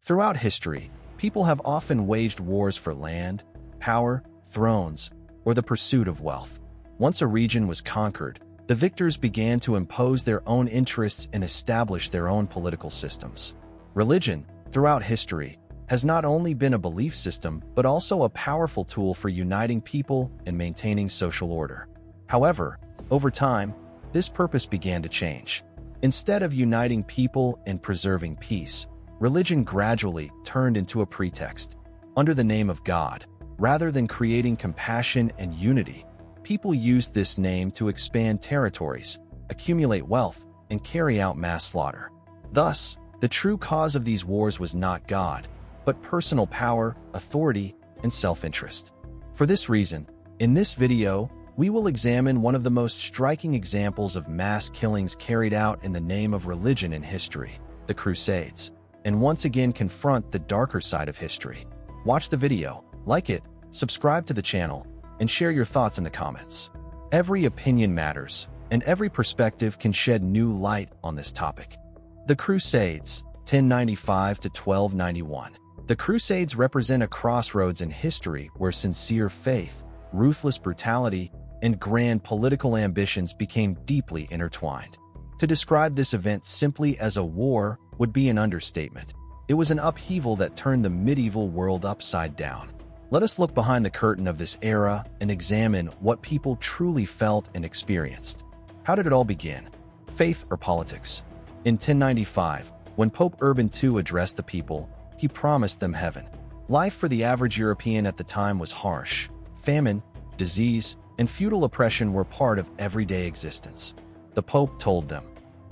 Throughout history, people have often waged wars for land, power, thrones, or the pursuit of wealth. Once a region was conquered, the victors began to impose their own interests and establish their own political systems. Religion, throughout history, has not only been a belief system but also a powerful tool for uniting people and maintaining social order. However, over time, this purpose began to change. Instead of uniting people and preserving peace, religion gradually turned into a pretext. Under the name of God, rather than creating compassion and unity, people used this name to expand territories, accumulate wealth, and carry out mass slaughter. Thus, the true cause of these wars was not God, but personal power, authority, and self-interest. For this reason, in this video, we will examine one of the most striking examples of mass killings carried out in the name of religion in history, the Crusades, and once again confront the darker side of history. Watch the video, like it, subscribe to the channel, and share your thoughts in the comments. Every opinion matters, and every perspective can shed new light on this topic. The Crusades, 1095 to 1291. The Crusades represent a crossroads in history where sincere faith, ruthless brutality, and grand political ambitions became deeply intertwined. To describe this event simply as a war would be an understatement. It was an upheaval that turned the medieval world upside down. Let us look behind the curtain of this era and examine what people truly felt and experienced. How did it all begin? Faith or politics? In 1095, when Pope Urban II addressed the people, he promised them heaven. Life for the average European at the time was harsh. Famine, disease, and feudal oppression were part of everyday existence. The Pope told them,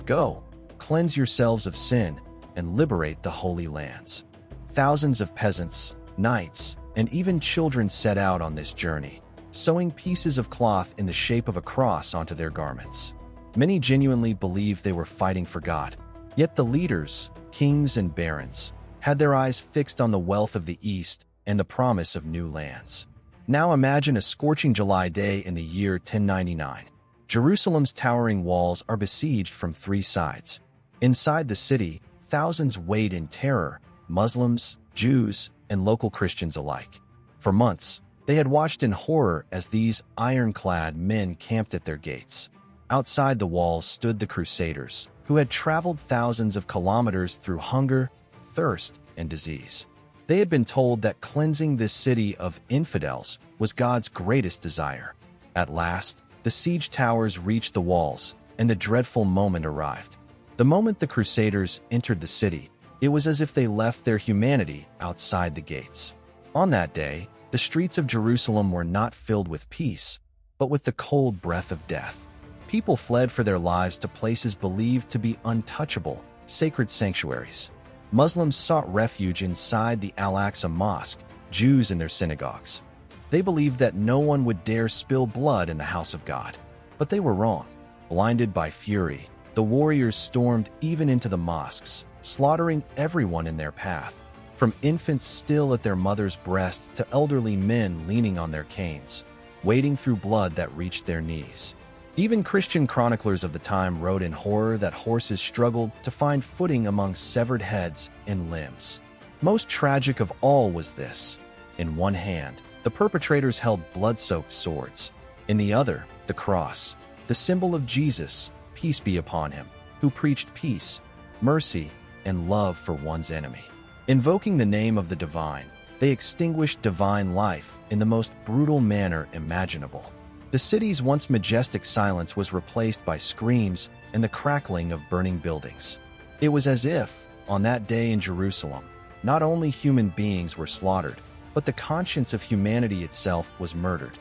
"Go, cleanse yourselves of sin, and liberate the Holy Lands." Thousands of peasants, knights, and even children set out on this journey, sewing pieces of cloth in the shape of a cross onto their garments. Many genuinely believed they were fighting for God. Yet the leaders, kings and barons, had their eyes fixed on the wealth of the East and the promise of new lands. Now imagine a scorching July day in the year 1099. Jerusalem's towering walls are besieged from three sides. Inside the city, thousands wait in terror, Muslims, Jews, and local Christians alike. For months, they had watched in horror as these ironclad men camped at their gates. Outside the walls stood the Crusaders, who had traveled thousands of kilometers through hunger, thirst, and disease. They had been told that cleansing this city of infidels was God's greatest desire. At last, the siege towers reached the walls, and the dreadful moment arrived. The moment the Crusaders entered the city, it was as if they left their humanity outside the gates. On that day, the streets of Jerusalem were not filled with peace, but with the cold breath of death. People fled for their lives to places believed to be untouchable, sacred sanctuaries. Muslims sought refuge inside the Al-Aqsa Mosque, Jews in their synagogues. They believed that no one would dare spill blood in the house of God. But they were wrong. Blinded by fury, the warriors stormed even into the mosques, slaughtering everyone in their path, from infants still at their mother's breasts to elderly men leaning on their canes, wading through blood that reached their knees. Even Christian chroniclers of the time wrote in horror that horses struggled to find footing among severed heads and limbs. Most tragic of all was this. In one hand, the perpetrators held blood-soaked swords. In the other, the cross, the symbol of Jesus, peace be upon him, who preached peace, mercy, and love for one's enemy. Invoking the name of the divine, they extinguished divine life in the most brutal manner imaginable. The city's once majestic silence was replaced by screams and the crackling of burning buildings. It was as if, on that day in Jerusalem, not only human beings were slaughtered, but the conscience of humanity itself was murdered.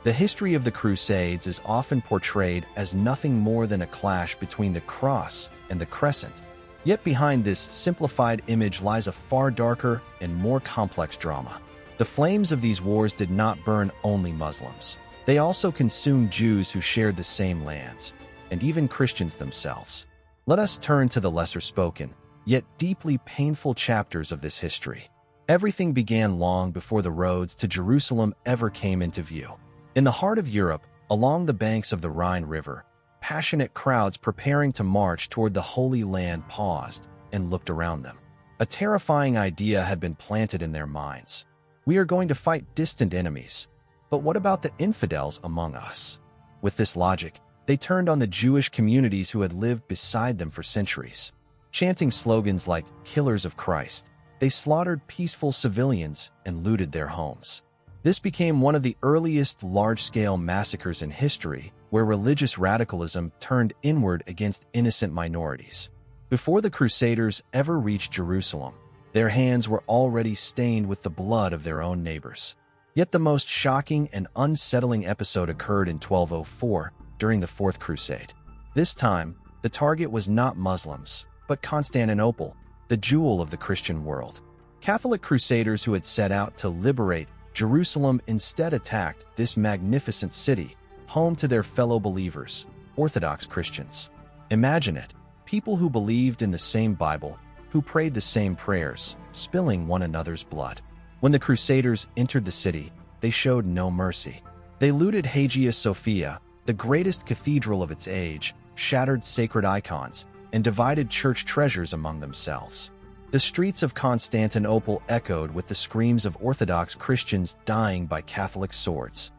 The history of the Crusades is often portrayed as nothing more than a clash between the cross and the crescent. Yet behind this simplified image lies a far darker and more complex drama. The flames of these wars did not burn only Muslims. They also consumed Jews who shared the same lands, and even Christians themselves. Let us turn to the lesser-spoken, yet deeply painful chapters of this history. Everything began long before the roads to Jerusalem ever came into view. In the heart of Europe, along the banks of the Rhine River, passionate crowds preparing to march toward the Holy Land paused and looked around them. A terrifying idea had been planted in their minds. We are going to fight distant enemies. But what about the infidels among us? With this logic, they turned on the Jewish communities who had lived beside them for centuries. Chanting slogans like "Killers of Christ," they slaughtered peaceful civilians and looted their homes. This became one of the earliest large-scale massacres in history, where religious radicalism turned inward against innocent minorities. Before the Crusaders ever reached Jerusalem, their hands were already stained with the blood of their own neighbors. Yet the most shocking and unsettling episode occurred in 1204 during the Fourth Crusade. This time, the target was not Muslims, but Constantinople, the jewel of the Christian world. Catholic crusaders who had set out to liberate Jerusalem instead attacked this magnificent city, home to their fellow believers, Orthodox Christians. Imagine it, people who believed in the same Bible, who prayed the same prayers, spilling one another's blood. When the Crusaders entered the city, they showed no mercy. They looted Hagia Sophia, the greatest cathedral of its age, shattered sacred icons, and divided church treasures among themselves. The streets of Constantinople echoed with the screams of Orthodox Christians dying by Catholic swords.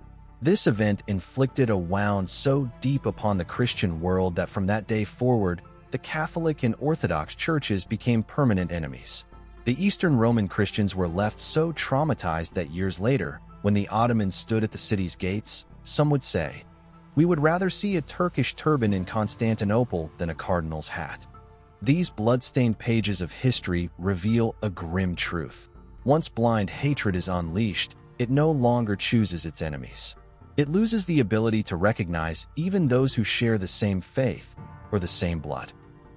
This event inflicted a wound so deep upon the Christian world that from that day forward, the Catholic and Orthodox churches became permanent enemies. The Eastern Roman Christians were left so traumatized that years later, when the Ottomans stood at the city's gates, some would say, "We would rather see a Turkish turban in Constantinople than a cardinal's hat." These blood-stained pages of history reveal a grim truth. Once blind hatred is unleashed, it no longer chooses its enemies. It loses the ability to recognize even those who share the same faith or the same blood.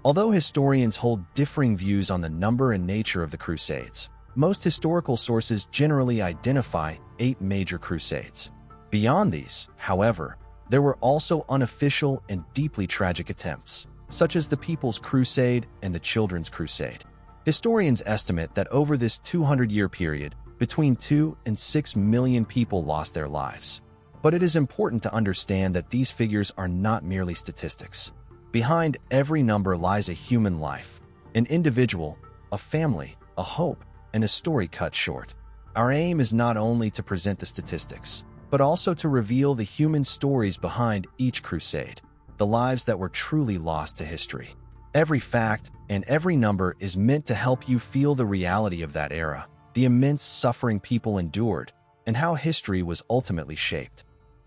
Although historians hold differing views on the number and nature of the Crusades, most historical sources generally identify 8 major crusades. Beyond these, however, there were also unofficial and deeply tragic attempts, such as the People's Crusade and the Children's Crusade. Historians estimate that over this 200-year period, between 2 and 6 million people lost their lives. But it is important to understand that these figures are not merely statistics. Behind every number lies a human life, an individual, a family, a hope, and a story cut short. Our aim is not only to present the statistics, but also to reveal the human stories behind each crusade, the lives that were truly lost to history. Every fact and every number is meant to help you feel the reality of that era, the immense suffering people endured, and how history was ultimately shaped.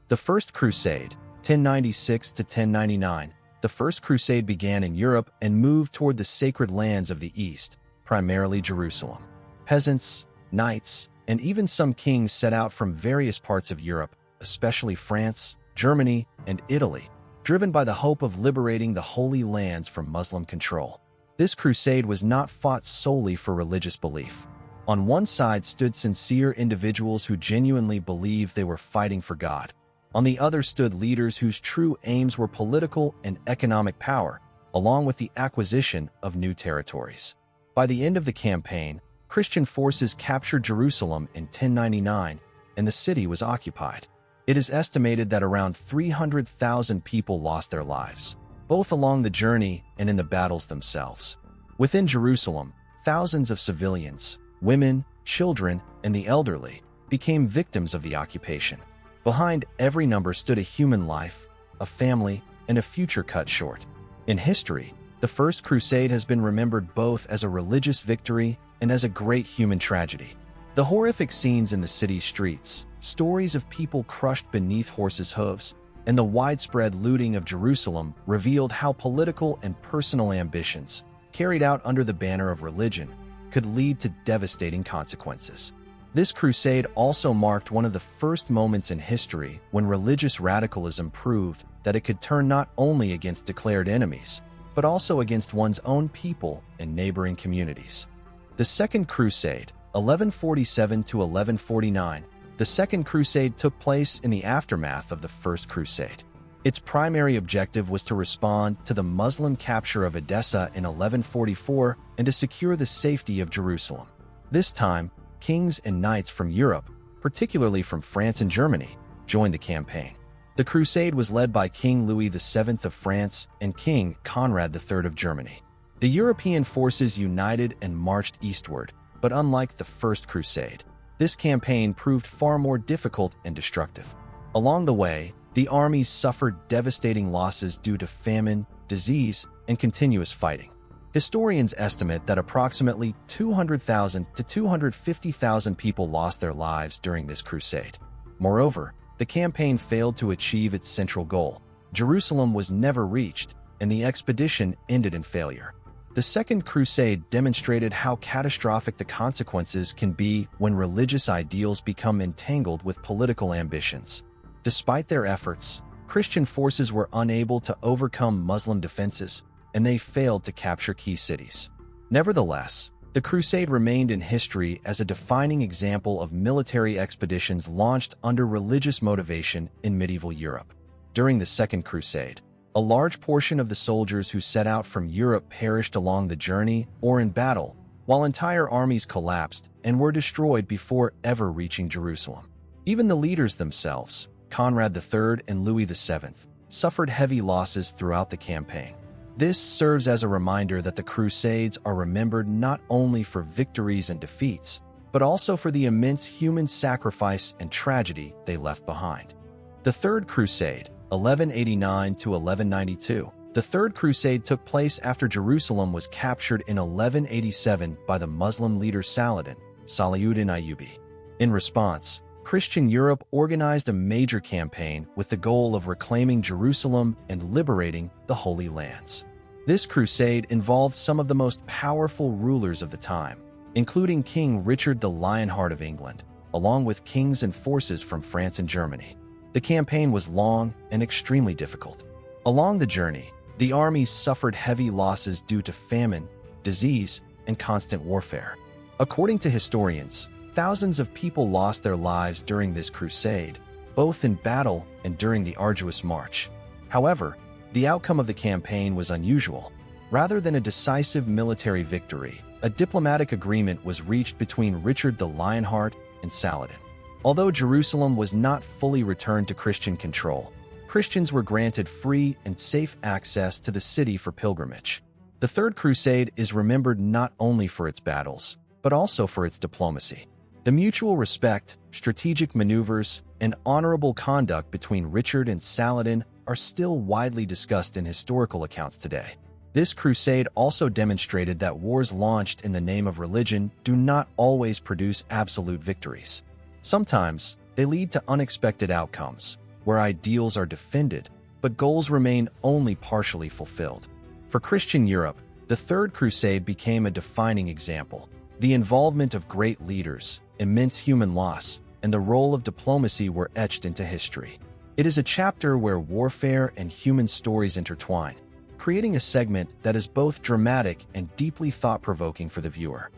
The First Crusade, 1096 to 1099, the First Crusade began in Europe and moved toward the sacred lands of the East, primarily Jerusalem. Peasants, knights, and even some kings set out from various parts of Europe, especially France, Germany, and Italy, driven by the hope of liberating the Holy Lands from Muslim control. This crusade was not fought solely for religious belief. On one side stood sincere individuals who genuinely believed they were fighting for God. On the other stood leaders whose true aims were political and economic power, along with the acquisition of new territories. By the end of the campaign, Christian forces captured Jerusalem in 1099, and the city was occupied. It is estimated that around 300,000 people lost their lives, both along the journey and in the battles themselves. Within Jerusalem, thousands of civilians, women, children, and the elderly became victims of the occupation. Behind every number stood a human life, a family, and a future cut short. In history, the First Crusade has been remembered both as a religious victory and as a great human tragedy. The horrific scenes in the city's streets, stories of people crushed beneath horses' hooves, and the widespread looting of Jerusalem revealed how political and personal ambitions, carried out under the banner of religion, could lead to devastating consequences. This crusade also marked one of the first moments in history when religious radicalism proved that it could turn not only against declared enemies, but also against one's own people and neighboring communities. The Second Crusade, 1147 to 1149, the Second Crusade took place in the aftermath of the First Crusade. Its primary objective was to respond to the Muslim capture of Edessa in 1144 and to secure the safety of Jerusalem. This time, kings and knights from Europe, particularly from France and Germany, joined the campaign. The crusade was led by King Louis VII of France and King Conrad III of Germany. The European forces united and marched eastward, but unlike the First Crusade, this campaign proved far more difficult and destructive. Along the way, the armies suffered devastating losses due to famine, disease, and continuous fighting. Historians estimate that approximately 200,000 to 250,000 people lost their lives during this crusade. Moreover, the campaign failed to achieve its central goal. Jerusalem was never reached, and the expedition ended in failure. The Second Crusade demonstrated how catastrophic the consequences can be when religious ideals become entangled with political ambitions. Despite their efforts, Christian forces were unable to overcome Muslim defenses, and they failed to capture key cities. Nevertheless, the Crusade remained in history as a defining example of military expeditions launched under religious motivation in medieval Europe. During the Second Crusade, a large portion of the soldiers who set out from Europe perished along the journey or in battle, while entire armies collapsed and were destroyed before ever reaching Jerusalem. Even the leaders themselves, Conrad III and Louis VII, suffered heavy losses throughout the campaign. This serves as a reminder that the Crusades are remembered not only for victories and defeats, but also for the immense human sacrifice and tragedy they left behind. The Third Crusade, 1189 to 1192. The Third Crusade took place after Jerusalem was captured in 1187 by the Muslim leader Salahuddin Ayyubi. In response, Christian Europe organized a major campaign with the goal of reclaiming Jerusalem and liberating the Holy Lands. This crusade involved some of the most powerful rulers of the time, including King Richard the Lionheart of England, along with kings and forces from France and Germany. The campaign was long and extremely difficult. Along the journey, the armies suffered heavy losses due to famine, disease, and constant warfare. According to historians, thousands of people lost their lives during this crusade, both in battle and during the arduous march. However, the outcome of the campaign was unusual. Rather than a decisive military victory, a diplomatic agreement was reached between Richard the Lionheart and Saladin. Although Jerusalem was not fully returned to Christian control, Christians were granted free and safe access to the city for pilgrimage. The Third Crusade is remembered not only for its battles, but also for its diplomacy. The mutual respect, strategic maneuvers, and honorable conduct between Richard and Saladin are still widely discussed in historical accounts today. This crusade also demonstrated that wars launched in the name of religion do not always produce absolute victories. Sometimes, they lead to unexpected outcomes, where ideals are defended, but goals remain only partially fulfilled. For Christian Europe, the Third Crusade became a defining example. The involvement of great leaders, immense human loss, and the role of diplomacy were etched into history. It is a chapter where warfare and human stories intertwine, creating a segment that is both dramatic and deeply thought-provoking for the viewer.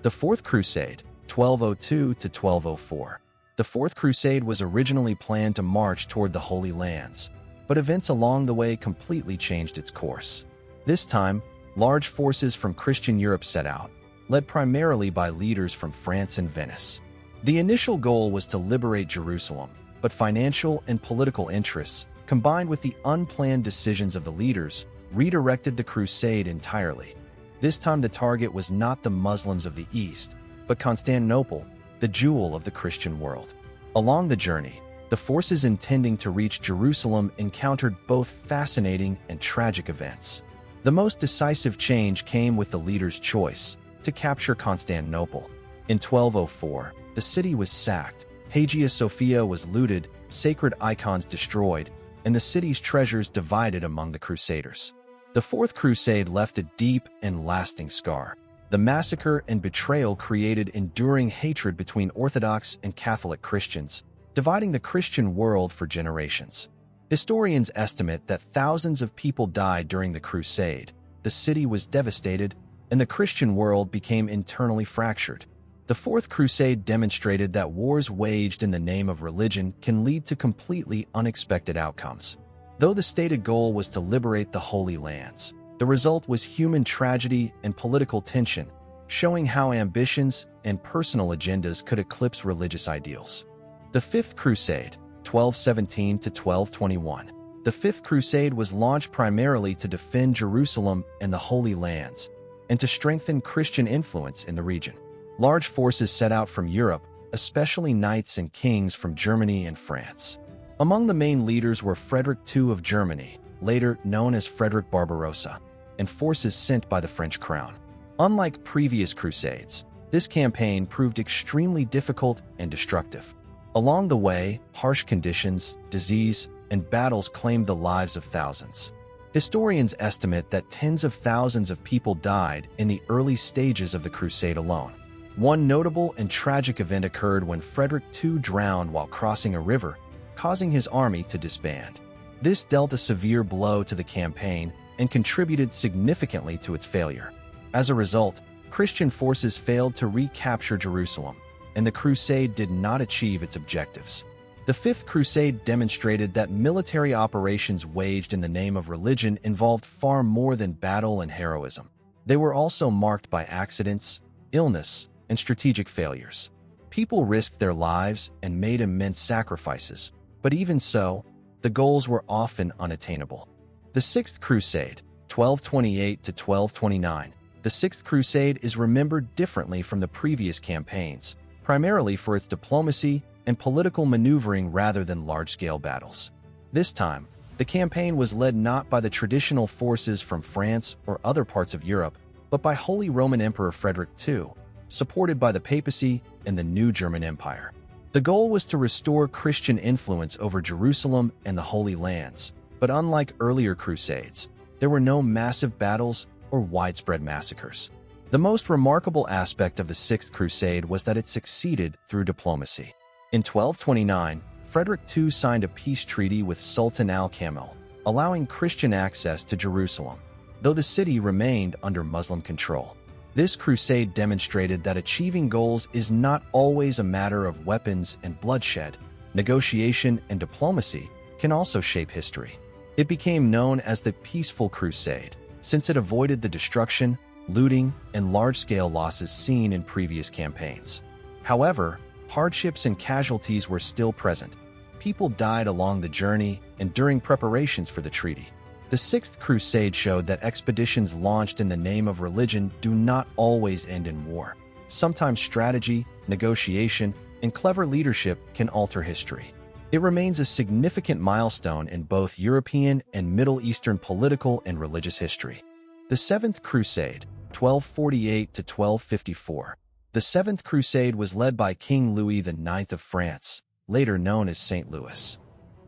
The Fourth Crusade, 1202 to 1204. The Fourth Crusade was originally planned to march toward the Holy Lands, but events along the way completely changed its course. This time, large forces from Christian Europe set out, led primarily by leaders from France and Venice. The initial goal was to liberate Jerusalem, but financial and political interests, combined with the unplanned decisions of the leaders, redirected the crusade entirely. This time the target was not the Muslims of the East, but Constantinople, the jewel of the Christian world. Along the journey, the forces intending to reach Jerusalem encountered both fascinating and tragic events. The most decisive change came with the leader's choice to capture Constantinople. In 1204, the city was sacked, Hagia Sophia was looted, sacred icons destroyed, and the city's treasures divided among the Crusaders. The Fourth Crusade left a deep and lasting scar. The massacre and betrayal created enduring hatred between Orthodox and Catholic Christians, dividing the Christian world for generations. Historians estimate that thousands of people died during the crusade, the city was devastated, and the Christian world became internally fractured. The Fourth Crusade demonstrated that wars waged in the name of religion can lead to completely unexpected outcomes. Though the stated goal was to liberate the Holy Lands, the result was human tragedy and political tension, showing how ambitions and personal agendas could eclipse religious ideals. The Fifth Crusade, 1217 to 1221. The Fifth Crusade was launched primarily to defend Jerusalem and the Holy Lands, and to strengthen Christian influence in the region. Large forces set out from Europe, especially knights and kings from Germany and France. Among the main leaders were Frederick II of Germany, later known as Frederick Barbarossa, and forces sent by the French crown. Unlike previous crusades, this campaign proved extremely difficult and destructive. Along the way, harsh conditions, disease, and battles claimed the lives of thousands. Historians estimate that tens of thousands of people died in the early stages of the crusade alone. One notable and tragic event occurred when Frederick II drowned while crossing a river, causing his army to disband. This dealt a severe blow to the campaign and contributed significantly to its failure. As a result, Christian forces failed to recapture Jerusalem, and the crusade did not achieve its objectives. The Fifth Crusade demonstrated that military operations waged in the name of religion involved far more than battle and heroism. They were also marked by accidents, illness, and strategic failures. People risked their lives and made immense sacrifices, but even so, the goals were often unattainable. The Sixth Crusade, 1228 to 1229. The Sixth Crusade is remembered differently from the previous campaigns, primarily for its diplomacy and political maneuvering rather than large-scale battles. This time, the campaign was led not by the traditional forces from France or other parts of Europe, but by Holy Roman Emperor Frederick II, supported by the papacy and the new German Empire. The goal was to restore Christian influence over Jerusalem and the Holy Lands, but unlike earlier crusades, there were no massive battles or widespread massacres. The most remarkable aspect of the Sixth Crusade was that it succeeded through diplomacy. In 1229, Frederick II signed a peace treaty with Sultan al-Kamil, allowing Christian access to Jerusalem, though the city remained under Muslim control. This crusade demonstrated that achieving goals is not always a matter of weapons and bloodshed. Negotiation and diplomacy can also shape history. It became known as the Peaceful Crusade, since it avoided the destruction, looting, and large-scale losses seen in previous campaigns. However, hardships and casualties were still present. People died along the journey and during preparations for the treaty. The Sixth Crusade showed that expeditions launched in the name of religion do not always end in war. Sometimes strategy, negotiation, and clever leadership can alter history. It remains a significant milestone in both European and Middle Eastern political and religious history. The Seventh Crusade, 1248 to 1254. The Seventh Crusade was led by King Louis IX of France, later known as St. Louis.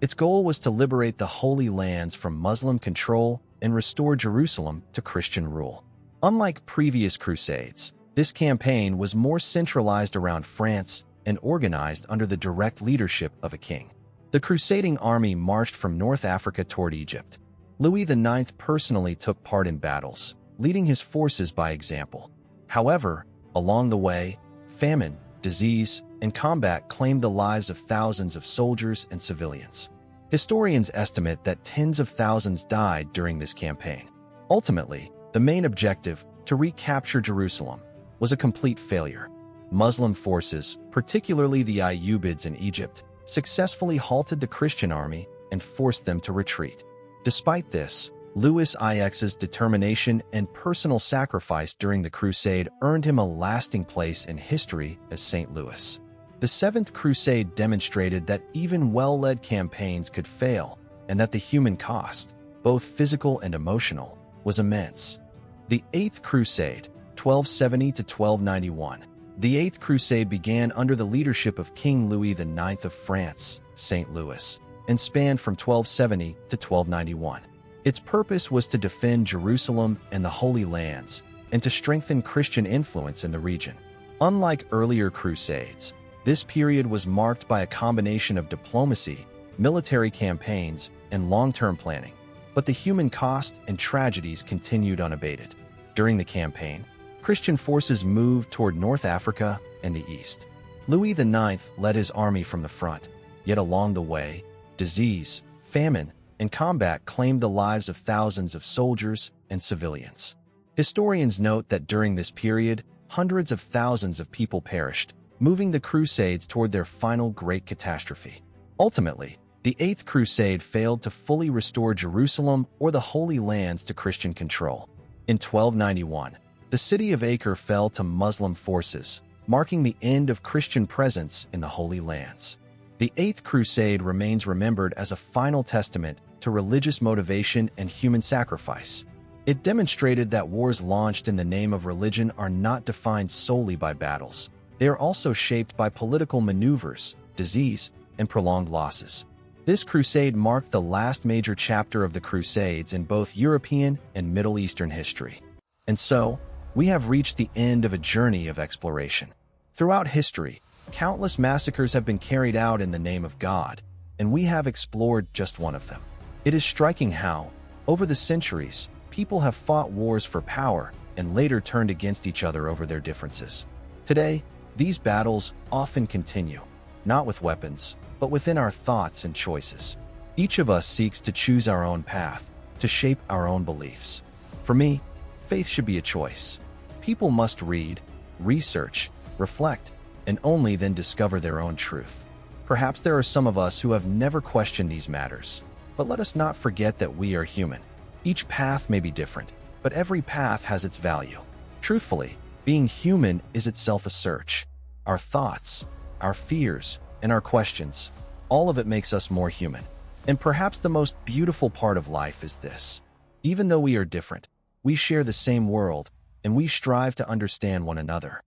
Its goal was to liberate the Holy Lands from Muslim control and restore Jerusalem to Christian rule. Unlike previous crusades, this campaign was more centralized around France and organized under the direct leadership of a king. The crusading army marched from North Africa toward Egypt. Louis IX personally took part in battles, leading his forces by example. However, along the way, famine, disease, and combat claimed the lives of thousands of soldiers and civilians. Historians estimate that tens of thousands died during this campaign. Ultimately, the main objective, to recapture Jerusalem, was a complete failure. Muslim forces, particularly the Ayyubids in Egypt, successfully halted the Christian army and forced them to retreat. Despite this, Louis IX's determination and personal sacrifice during the crusade earned him a lasting place in history as St. Louis. The Seventh Crusade demonstrated that even well-led campaigns could fail, and that the human cost, both physical and emotional, was immense. The Eighth Crusade, 1270 to 1291. The Eighth Crusade began under the leadership of King Louis IX of France, St. Louis, and spanned from 1270 to 1291. Its purpose was to defend Jerusalem and the Holy Lands, and to strengthen Christian influence in the region. Unlike earlier crusades, this period was marked by a combination of diplomacy, military campaigns, and long-term planning, but the human cost and tragedies continued unabated. During the campaign, Christian forces moved toward North Africa and the East. Louis IX led his army from the front, yet along the way, disease, famine, and combat claimed the lives of thousands of soldiers and civilians. Historians note that during this period, hundreds of thousands of people perished, moving the Crusades toward their final great catastrophe. Ultimately, the Eighth Crusade failed to fully restore Jerusalem or the Holy Lands to Christian control. In 1291, The city of Acre fell to Muslim forces, marking the end of Christian presence in the Holy Lands. The Eighth Crusade remains remembered as a final testament to religious motivation and human sacrifice. It demonstrated that wars launched in the name of religion are not defined solely by battles. They are also shaped by political maneuvers, disease, and prolonged losses. This crusade marked the last major chapter of the Crusades in both European and Middle Eastern history. And so, we have reached the end of a journey of exploration. Throughout history, countless massacres have been carried out in the name of God, and we have explored just one of them. It is striking how, over the centuries, people have fought wars for power and later turned against each other over their differences. Today, these battles often continue, not with weapons, but within our thoughts and choices. Each of us seeks to choose our own path, to shape our own beliefs. For me, faith should be a choice. People must read, research, reflect, and only then discover their own truth. Perhaps there are some of us who have never questioned these matters, but let us not forget that we are human. Each path may be different, but every path has its value. Truthfully, being human is itself a search. Our thoughts, our fears, and our questions, all of it makes us more human. And perhaps the most beautiful part of life is this. Even though we are different, we share the same world, and we strive to understand one another.